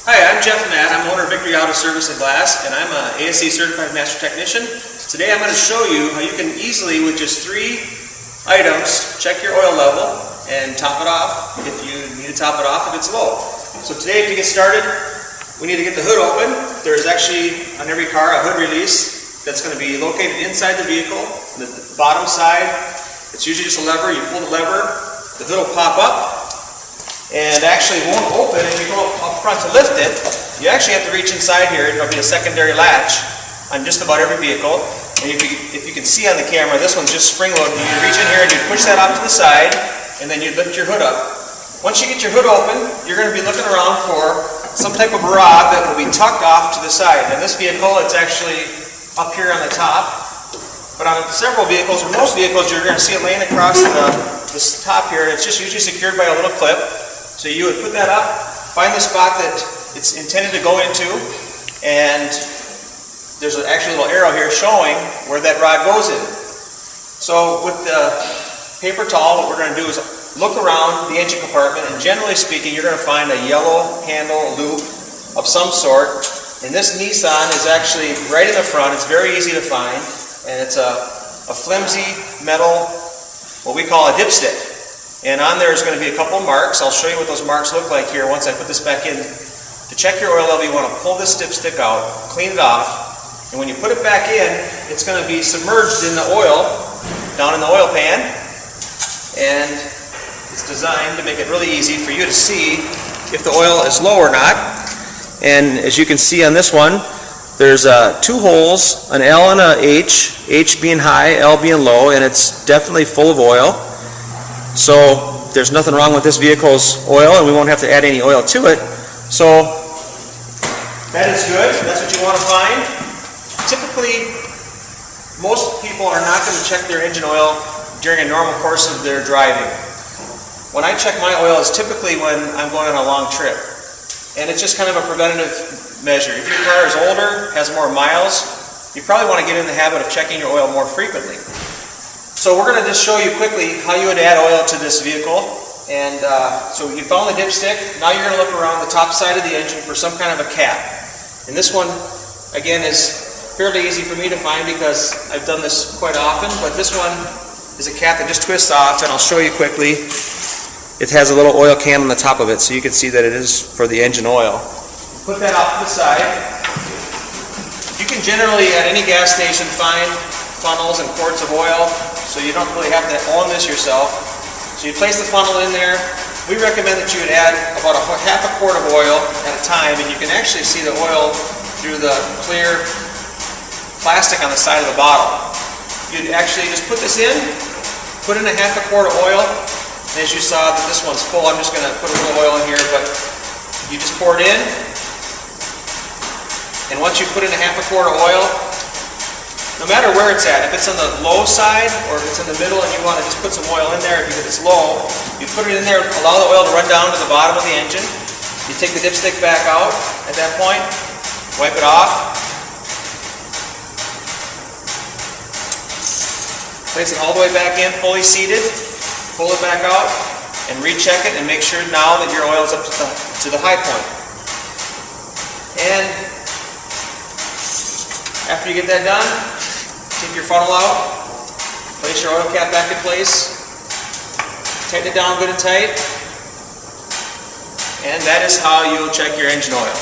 Hi, I'm Jeff Matt. I'm owner of Victory Auto Service and Glass, and I'm an ASE Certified Master Technician. Today I'm going to show you how you can easily, with just 3 items, check your oil level and top it off if you need to top it off if it's low. So today, to get started, we need to get the hood open. There's actually, on every car, a hood release that's going to be located inside the vehicle. On the bottom side, it's usually just a lever. You pull the lever, the hood will pop up, and actually won't open, and you go up front to lift it. You actually have to reach inside here. There'll be a secondary latch on just about every vehicle. And if you can see on the camera, this one's just spring-loaded. You reach in here and you push that off to the side, and then you lift your hood up. Once you get your hood open, you're going to be looking around for some type of rod that will be tucked off to the side. In this vehicle, it's actually up here on the top. But on several vehicles, or most vehicles, you're going to see it laying across this top here, and it's just usually secured by a little clip. So you would put that up, find the spot that it's intended to go into, and there's actually a little arrow here showing where that rod goes in. So with the paper towel, what we're going to do is look around the engine compartment, and generally speaking, you're going to find a yellow handle loop of some sort. And this Nissan is actually right in the front. It's very easy to find, and it's a flimsy metal, what we call a dipstick. And on there is going to be a couple of marks. I'll show you what those marks look like here once I put this back in. To check your oil level, you want to pull this dipstick out, clean it off, and when you put it back in, it's going to be submerged in the oil, down in the oil pan, and it's designed to make it really easy for you to see if the oil is low or not. And as you can see on this one, there's 2 holes, an L and a H, H being high, L being low, and it's definitely full of oil. So there's nothing wrong with this vehicle's oil, and we won't have to add any oil to it. So that is good. That's what you want to find. Typically, most people are not going to check their engine oil during a normal course of their driving. When I check my oil, it's typically when I'm going on a long trip. And it's just kind of a preventative measure. If your car is older, has more miles, you probably want to get in the habit of checking your oil more frequently. So we're going to just show you quickly how you would add oil to this vehicle. And so you found the dipstick. Now you're going to look around the top side of the engine for some kind of a cap. And this one, again, is fairly easy for me to find because I've done this quite often. But this one is a cap that just twists off, and I'll show you quickly. It has a little oil can on the top of it, so you can see that it is for the engine oil. Put that off to the side. You can generally, at any gas station, find funnels and quarts of oil, so you don't really have to own this yourself. So you place the funnel in there. We recommend that you would add about half a quart of oil at a time, and you can actually see the oil through the clear plastic on the side of the bottle. You'd actually just put this in, put in a half a quart of oil, and as you saw that this one's full, I'm just going to put a little oil in here, but you just pour it in, and once you put in a half a quart of oil, no matter where it's at, if it's on the low side or if it's in the middle and you want to just put some oil in there because it's low, you put it in there, allow the oil to run down to the bottom of the engine. You take the dipstick back out at that point, wipe it off, place it all the way back in, fully seated, pull it back out, and recheck it and make sure now that your oil is up to the high point. And after you get that done, take your funnel out, place your oil cap back in place, tighten it down good and tight, and that is how you'll check your engine oil.